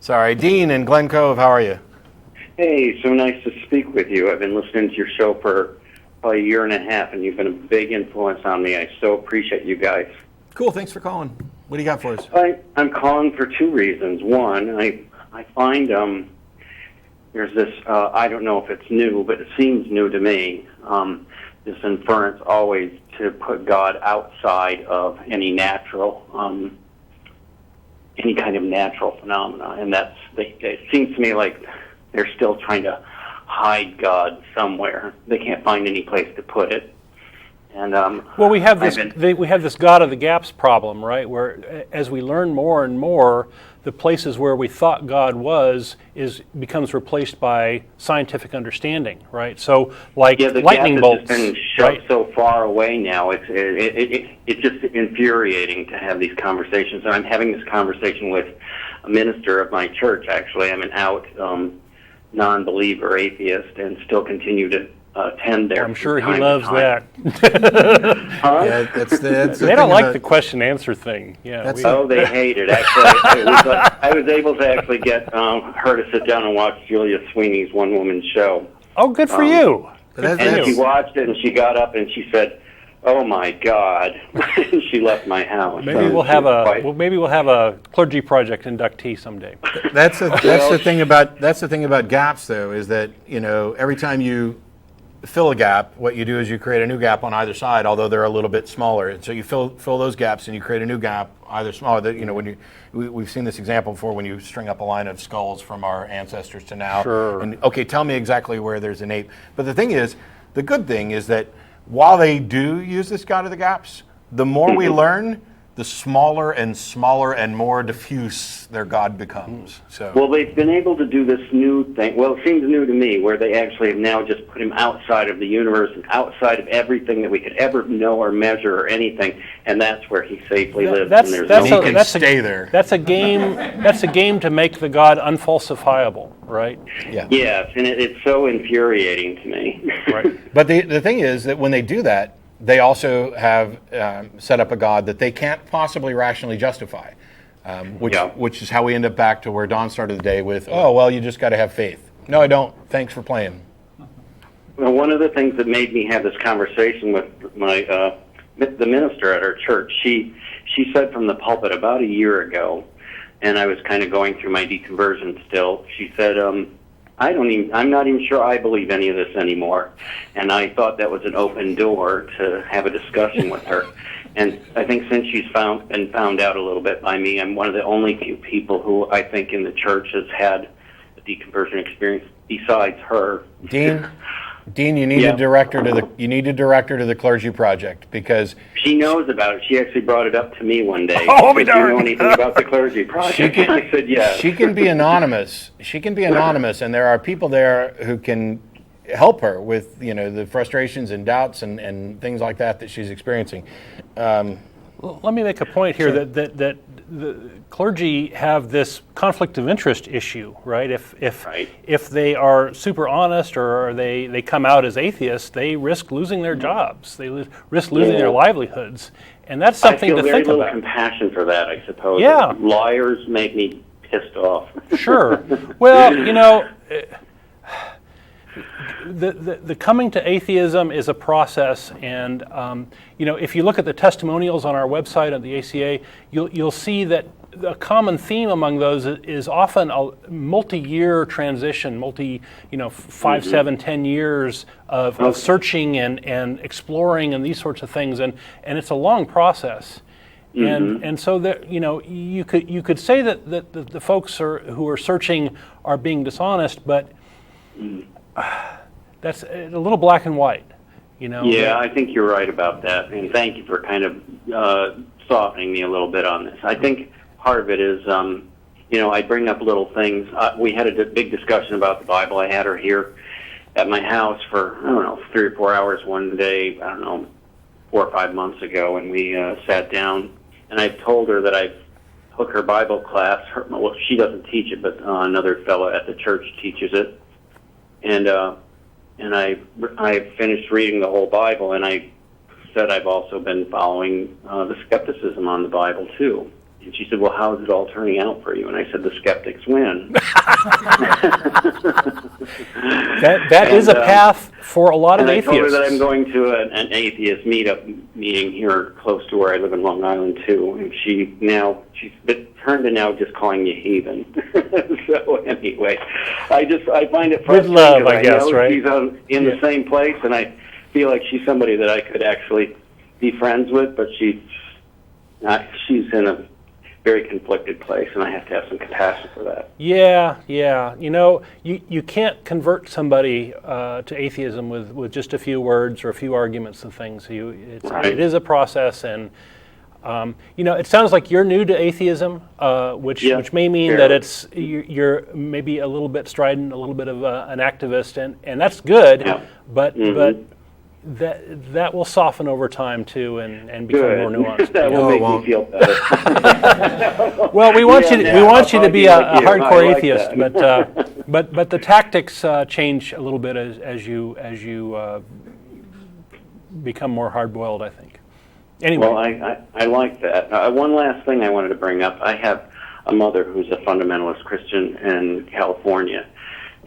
Sorry, Dean in Glen Cove, how are you? Hey, so nice to speak with you. I've been listening to your show for probably a year and a half, and you've been a big influence on me. I so appreciate you guys. Cool, thanks for calling. What do you got for us? I'm calling for two reasons. One, I find there's this, I don't know if it's new, but it seems new to me, this inference always to put God outside of any natural, any kind of natural phenomena. And it seems to me like they're still trying to hide God somewhere. They can't find any place to put it. And well, we have this God of the gaps problem, right? Where as we learn more and more, the places where we thought God becomes replaced by scientific understanding, right? So, like lightning bolts, has been shoved so far away now. It's just infuriating to have these conversations. And I'm having this conversation with a minister of my church. Actually, I'm an out non-believer atheist, and still continue to attend there. I'm sure he loves that. Yeah, that's they don't like the question-answer thing. Yeah. They hate it. Actually, I was able to actually get her to sit down and watch Julia Sweeney's one-woman show. Oh, good for you. And she watched it, and she got up and she said, "Oh my God!" and she left my house. Maybe we'll have a clergy project inductee someday. That's the thing about gaps, though, is that every time you fill a gap, what you do is you create a new gap on either side, although they're a little bit smaller. And so you fill those gaps and you create a new gap, either smaller. That we've seen this example before when you string up a line of skulls from our ancestors to now. Sure. And okay, tell me exactly where there's an ape. But the good thing is that while they do use this God of the gaps, the more we learn, the smaller and more diffuse their God becomes. Well, they've been able to do this new thing. Well, it seems new to me, where they actually have now just put him outside of the universe and outside of everything that we could ever know or measure or anything, and that's where he safely lives. He can stay there. That's a game. That's a game to make the God unfalsifiable, right? Yeah. Yes, and it's so infuriating to me. Right. But the thing is that when they do that, they also have set up a God that they can't possibly rationally justify, which is how we end up back to where Don started the day with, you just got to have faith. No, I don't. Thanks for playing. Well, one of the things that made me have this conversation with the minister at our church, she said from the pulpit about a year ago, and I was kind of going through my deconversion still, she said, I'm not even sure I believe any of this anymore. And I thought that was an open door to have a discussion with her. And I think since she's been found out a little bit by me, I'm one of the only few people who I think in the church has had a deconversion experience besides her. Dean, you need to direct her to the clergy project, because she knows about it. She actually brought it up to me one day. Oh, me darn! Do you know anything about the clergy project? I said yes. She can be anonymous. And there are people there who can help her with the frustrations and doubts and things like that she's experiencing. Let me make a point here. Sure. that the clergy have this conflict of interest issue, right? If they are super honest or they come out as atheists, they risk losing their jobs. They risk losing their livelihoods, and that's something to think about. I feel very little compassion for that, I suppose. Yeah. Liars make me pissed off. Sure. Well, the coming to atheism is a process, and if you look at the testimonials on our website at the ACA, you'll see that a common theme among those is often a multi-year transition, 5, 7, 10 years of searching and exploring and these sorts of things, and it's a long process. And so that you could say that the folks who are searching are being dishonest, but that's a little black and white, Yeah, I think you're right about that, and thank you for kind of softening me a little bit on this. I think part of it is, I bring up little things. We had a big discussion about the Bible. I had her here at my house for, 3 or 4 hours one day, 4 or 5 months ago, and we sat down, and I told her that I took her Bible class. She doesn't teach it, but another fellow at the church teaches it. And I finished reading the whole Bible, and I said I've also been following the skepticism on the Bible too. And she said, well, how's it all turning out for you? And I said, the skeptics win. That is a path for a lot of and atheists. I told her that I'm going to an atheist meeting here close to where I live in Long Island, too. And she's turned to now just calling you heathen. So anyway, I find it frustrating. With love, I guess, know right? She's in the same place, and I feel like she's somebody that I could actually be friends with, but she's in a very conflicted place, and I have to have some compassion for that. Yeah. You know, you can't convert somebody to atheism with just a few words or a few arguments and things. It is a process, and you know, it sounds like you're new to atheism, which may mean that you're maybe a little bit strident, a little bit of an activist, and that's good. Yeah. But that will soften over time too, and become more nuanced. That will make me feel better. Well, we want you to be a hardcore atheist, but the tactics change a little bit as you become more hard-boiled, I think. Anyway. Well, I like that. One last thing I wanted to bring up. I have a mother who's a fundamentalist Christian in California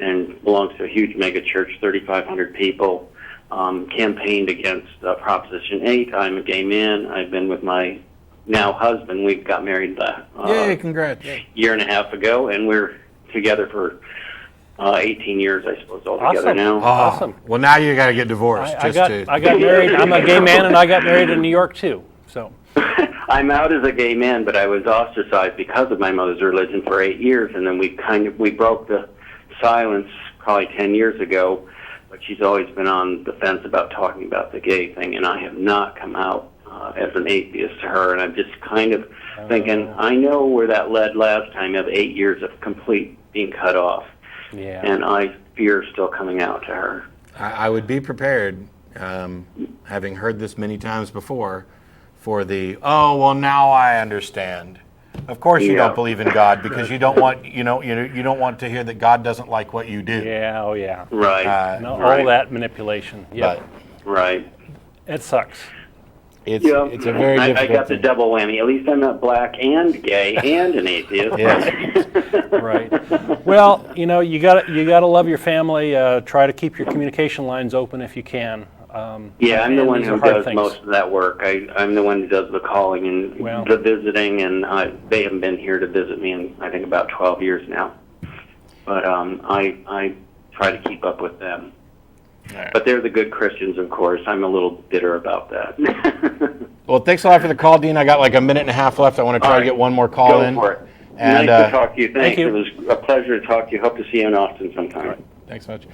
and belongs to a huge mega church, 3,500 people. Campaigned against Proposition 8. I'm a gay man. I've been with my now husband. We got married Yay, congrats. year and a half ago, and we're together for 18 years, I suppose, altogether now. Awesome. Well, now you got to get divorced. I got married. I'm a gay man, and I got married in New York, too. So I'm out as a gay man, but I was ostracized because of my mother's religion for 8 years, and then we broke the silence probably 10 years ago. But she's always been on the fence about talking about the gay thing, and I have not come out as an atheist to her, and I'm just kind of thinking, I know where that led last time of 8 years of complete being cut off, and I fear still coming out to her. I would be prepared, having heard this many times before, for the, oh, well, now I understand. Of course, you don't believe in God because you don't want you don't want to hear that God doesn't like what you do. Yeah, oh yeah, right. All that manipulation. Yeah, right. It sucks. It's a very difficult I got the double whammy. At least I'm not black and gay and an atheist. Right. Well, you know, you got to love your family. Try to keep your communication lines open if you can. I'm the one who does most of that work. I'm the one who does the calling and the visiting, and they haven't been here to visit me in, I think, about 12 years now. But I try to keep up with them. Right. But they're the good Christians, of course. I'm a little bitter about that. Well, thanks a lot for the call, Dean. I got like a minute and a half left. I want to try to get one more call in. Go for it. And, nice to talk to you. Thanks. It was a pleasure to talk to you. Hope to see you in Austin sometime. Right. Thanks so much.